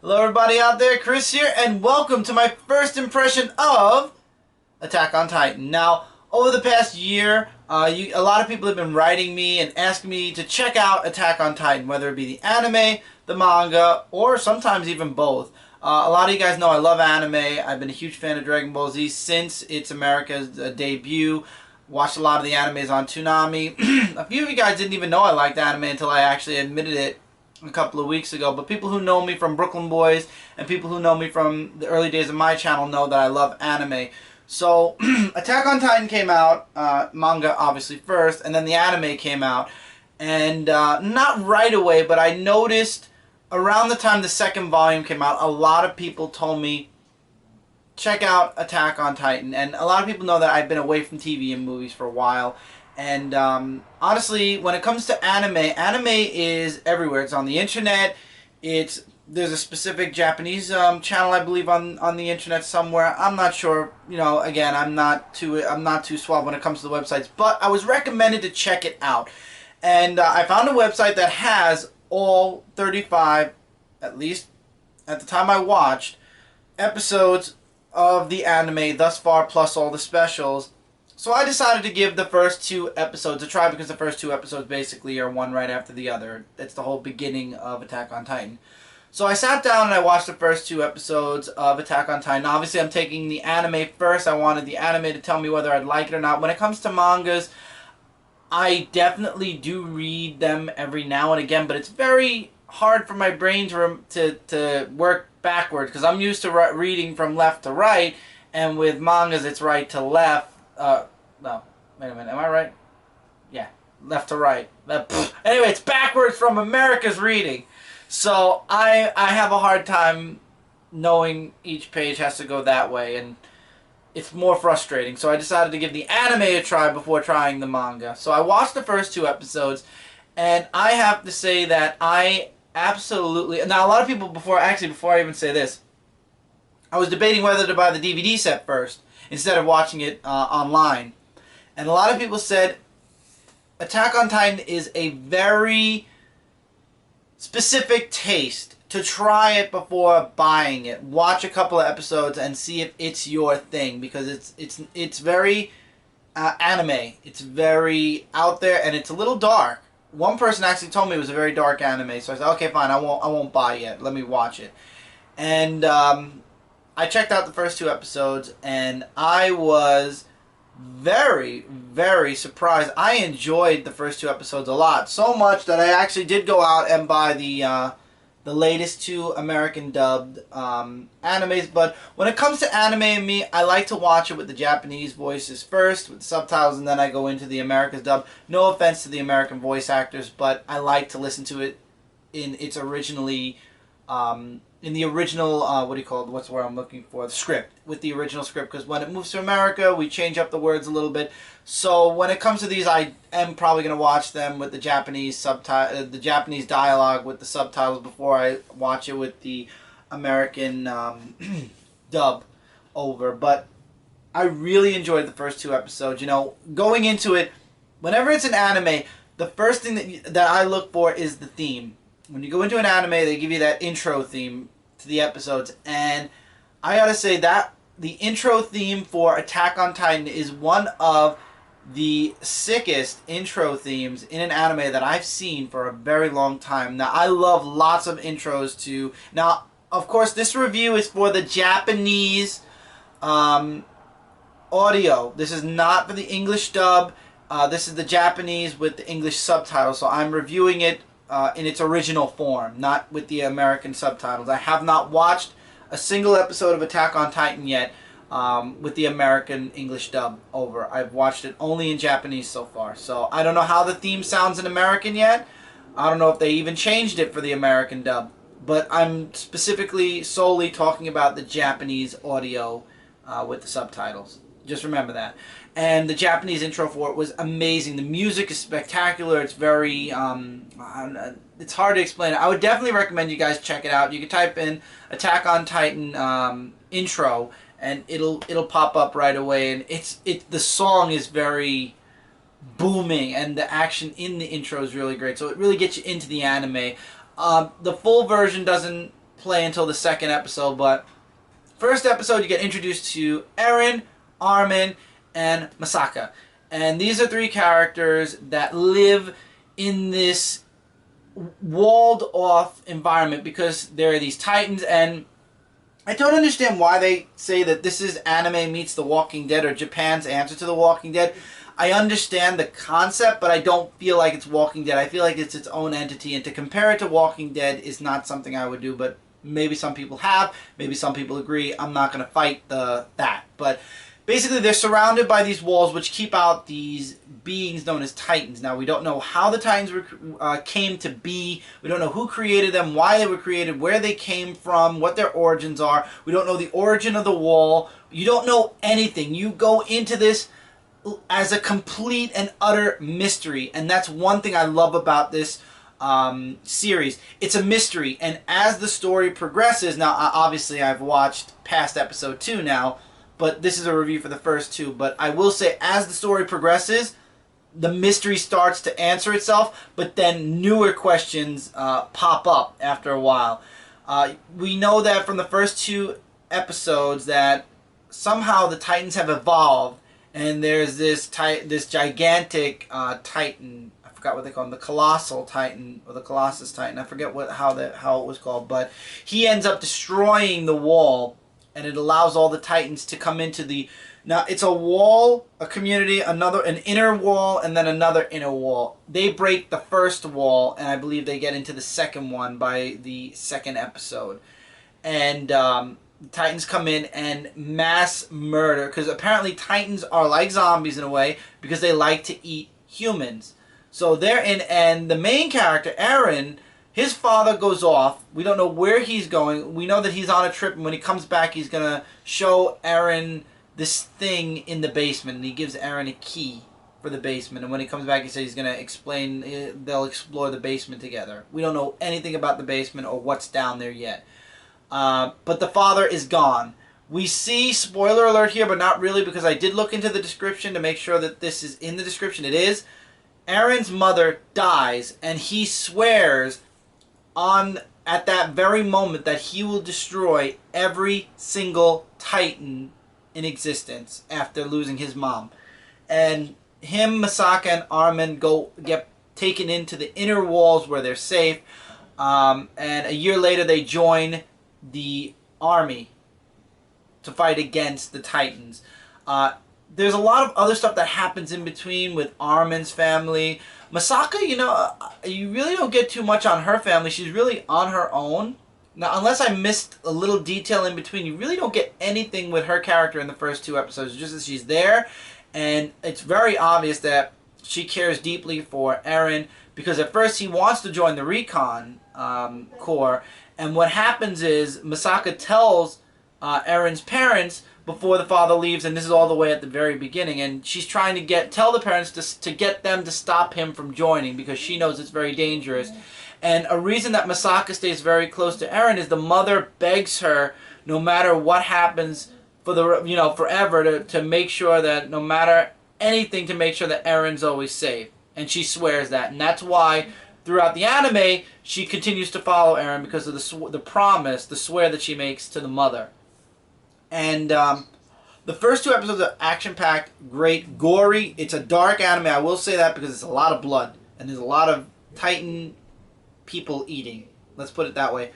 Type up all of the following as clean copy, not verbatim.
Hello everybody out there, Chris here, and welcome to my first impression of Attack on Titan. Now, over the past year, a lot of people have been writing me and asking me to check out Attack on Titan, whether it be the anime, the manga, or sometimes even both. A lot of you guys know I love anime. I've been a huge fan of Dragon Ball Z since its America's debut. Watched a lot of the animes on Toonami. A few of you guys didn't even know I liked anime until I actually admitted it a couple of weeks ago, but people who know me from Brooklyn Boys and people who know me from the early days of my channel know that I love anime. So Attack on Titan came out, manga obviously first, and then the anime came out, and not right away, but I noticed around the time the second volume came out, a lot of people told me check out Attack on Titan, and a lot of people know that I've been away from TV and movies for a while. And honestly, when it comes to anime is everywhere. It's on the internet. There's a specific Japanese channel, I believe, on the internet somewhere. I'm not sure. You know, again, I'm not too suave when it comes to the websites. But I was recommended to check it out, and I found a website that has all 35, at least at the time I watched, episodes of the anime thus far, plus all the specials. So I decided to give the first 2 episodes a try because the first 2 episodes basically are one right after the other. It's the whole beginning of Attack on Titan. So I sat down and I watched the first 2 episodes of Attack on Titan. Obviously I'm taking the anime first. I wanted the anime to tell me whether I'd like it or not. When it comes to mangas, I definitely do read them every now and again, but it's very hard for my brain to work backward because I'm used to reading from left to right, and with mangas it's right to left. No, wait a minute, am I right? Yeah, left to right. Anyway, it's backwards from America's reading. So I have a hard time knowing each page has to go that way, and it's more frustrating. So I decided to give the anime a try before trying the manga. So I watched the first 2 episodes, and I have to say that I absolutely... Now, a lot of people, before I even say this, I was debating whether to buy the DVD set first instead of watching it online. And a lot of people said Attack on Titan is a very specific taste to try it before buying it. Watch a couple of episodes and see if it's your thing, because it's very anime. It's very out there and it's a little dark. One person actually told me it was a very dark anime, so I said, okay, fine, I won't buy it yet. Let me watch it. And I checked out the first 2 episodes, and I was very, very surprised. I enjoyed the first 2 episodes a lot, so much that I actually did go out and buy the latest 2 American dubbed animes. But when it comes to anime and me, I like to watch it with the Japanese voices first, with the subtitles, and then I go into the America's dub. No offense to the American voice actors, but I like to listen to it in its originally... in the original, what do you call it? What's the word I'm looking for? The script. With the original script, because when it moves to America, we change up the words a little bit. So when it comes to these, I am probably going to watch them with the Japanese the Japanese dialogue with the subtitles before I watch it with the American dub over. But I really enjoyed the first 2 episodes. You know, going into it, whenever it's an anime, the first thing that I look for is the theme. When you go into an anime, they give you that intro theme to the episodes, and I gotta say that the intro theme for Attack on Titan is one of the sickest intro themes in an anime that I've seen for a very long time. Now, I love lots of intros too. Now, of course, this review is for the Japanese audio. This is not for the English dub. This is the Japanese with the English subtitles, so I'm reviewing it in its original form, not with the American subtitles. I have not watched a single episode of Attack on Titan yet with the American English dub over. I've watched it only in Japanese so far. So I don't know how the theme sounds in American yet. I don't know if they even changed it for the American dub. But I'm specifically solely talking about the Japanese audio with the subtitles. Just remember that. And the Japanese intro for it was amazing. The music is spectacular. It's very, it's hard to explain it. I would definitely recommend you guys check it out. You can type in Attack on Titan intro, and it'll pop up right away. And the song is very booming, and the action in the intro is really great. So it really gets you into the anime. The full version doesn't play until the second episode, but first episode you get introduced to Eren, Armin, and Masaka. And these are three characters that live in this walled off environment because there are these titans, and I don't understand why they say that this is anime meets The Walking Dead or Japan's answer to The Walking Dead. I understand the concept, but I don't feel like it's Walking Dead. I feel like it's its own entity, and to compare it to Walking Dead is not something I would do, but maybe some people have, maybe some people agree. I'm not going to fight that. But basically they're surrounded by these walls which keep out these beings known as titans. Now, we don't know how the titans came to be. We don't know who created them, why they were created, where they came from, what their origins are. We don't know the origin of the wall. You don't know anything. You go into this as a complete and utter mystery, and that's one thing I love about this series. It's a mystery, and as the story progresses, now obviously I've watched past episode 2 now, but this is a review for the first 2, but I will say as the story progresses, the mystery starts to answer itself, but then newer questions pop up after a while. We know that from the first 2 episodes that somehow the Titans have evolved, and there's this gigantic Titan. I forgot what they call him, the Colossal Titan or the Colossus Titan. I forget how it was called, but he ends up destroying the wall, and it allows all the Titans to come into the. Now, it's a wall, a community, an inner wall, and then another inner wall. They break the first wall, and I believe they get into the second one by the second episode. And the Titans come in and mass murder, because apparently Titans are like zombies in a way, because they like to eat humans. So they're in, and the main character, Eren, his father goes off. We don't know where he's going. We know that he's on a trip, and when he comes back, he's going to show Eren this thing in the basement, and he gives Eren a key for the basement, and when he comes back he says he's going to explain, they'll explore the basement together. We don't know anything about the basement or what's down there yet. But the father is gone. We see, spoiler alert here, but not really, because I did look into the description to make sure that this is in the description. It is. Eren's mother dies, and he swears at that very moment that he will destroy every single Titan in existence after losing his mom. And him, Masaka, and Armin get taken into the inner walls where they're safe, and a year later they join the army to fight against the Titans. There's a lot of other stuff that happens in between with Armin's family. Masaka, you really don't get too much on her family. She's really on her own. Now, unless I missed a little detail in between, you really don't get anything with her character in the first 2 episodes. Just as she's there, and it's very obvious that she cares deeply for Eren, because at first he wants to join the Recon Corps, and what happens is Masaka tells Eren's parents before the father leaves, and this is all the way at the very beginning, and she's trying to tell the parents to get them to stop him from joining, because she knows it's very dangerous. And a reason that Masaka stays very close to Eren is the mother begs her, no matter what happens, forever, to make sure that no matter anything, to make sure that Eren's always safe. And she swears that, and that's why throughout the anime she continues to follow Eren, because of the promise, the swear that she makes to the mother. And the first 2 episodes are action-packed, great, gory. It's a dark anime, I will say that, because it's a lot of blood, and there's a lot of Titan people eating. Let's put it that way.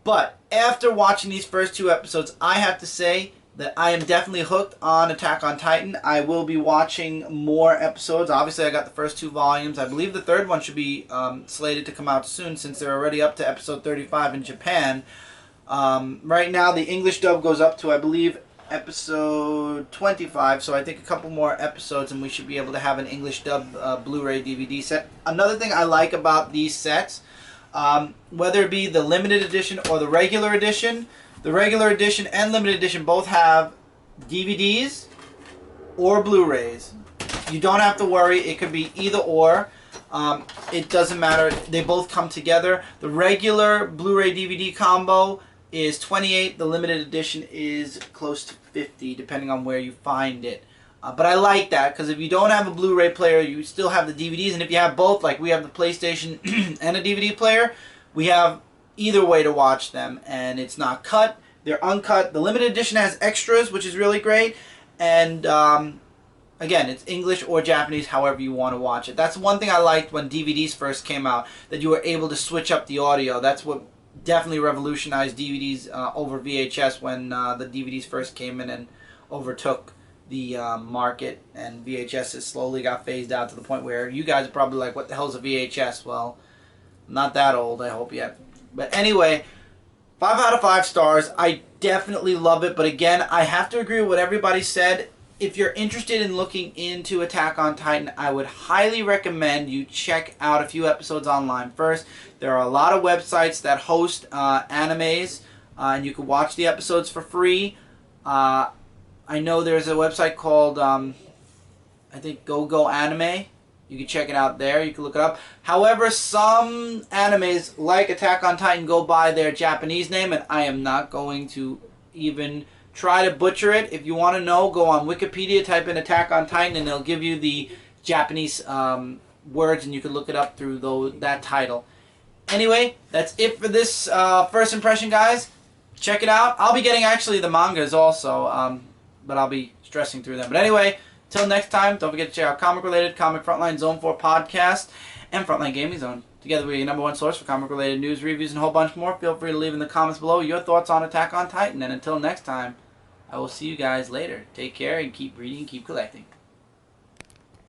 But after watching these first 2 episodes, I have to say that I am definitely hooked on Attack on Titan. I will be watching more episodes. Obviously, I got the first 2 volumes. I believe the third one should be slated to come out soon, since they're already up to episode 35 in Japan. Right now, the English dub goes up to, I believe, episode 25, so I think a couple more episodes and we should be able to have an English dub Blu-ray DVD set. Another thing I like about these sets, whether it be the limited edition or the regular edition and limited edition both have DVDs or Blu-rays. You don't have to worry, it could be either or. It doesn't matter, they both come together. The regular Blu-ray DVD combo is $28. The limited edition is close to $50, depending on where you find it. But I like that, because if you don't have a Blu-ray player, you still have the DVDs, and if you have both, like we have the PlayStation and a DVD player, we have either way to watch them, and it's not cut. They're uncut. The limited edition has extras, which is really great, and again, it's English or Japanese, however you want to watch it. That's one thing I liked when DVDs first came out, that you were able to switch up the audio. That's what definitely revolutionized DVDs over VHS when the DVDs first came in and overtook the market, and VHS has slowly got phased out to the point where you guys are probably like, what the hell's a VHS? Well, I'm not that old, I hope yet. But anyway, 5 out of 5 stars. I definitely love it, but again, I have to agree with what everybody said. If you're interested in looking into Attack on Titan, I would highly recommend you check out a few episodes online first. There are a lot of websites that host animes, and you can watch the episodes for free. I know there's a website called, I think, Go Anime. You can check it out there. You can look it up. However, some animes, like Attack on Titan, go by their Japanese name, and I am not going to even try to butcher it. If you want to know, go on Wikipedia, type in Attack on Titan, and they'll give you the Japanese words, and you can look it up through that title. Anyway, that's it for this first impression, guys. Check it out. I'll be getting actually the mangas also, but I'll be stressing through them. But anyway, till next time, don't forget to check out Comic Related, Comic Frontline, Zone 4 Podcast, and Frontline Gaming Zone. Together we're your #1 source for comic-related news, reviews, and a whole bunch more. Feel free to leave in the comments below your thoughts on Attack on Titan. And until next time, I will see you guys later. Take care and keep reading, keep collecting.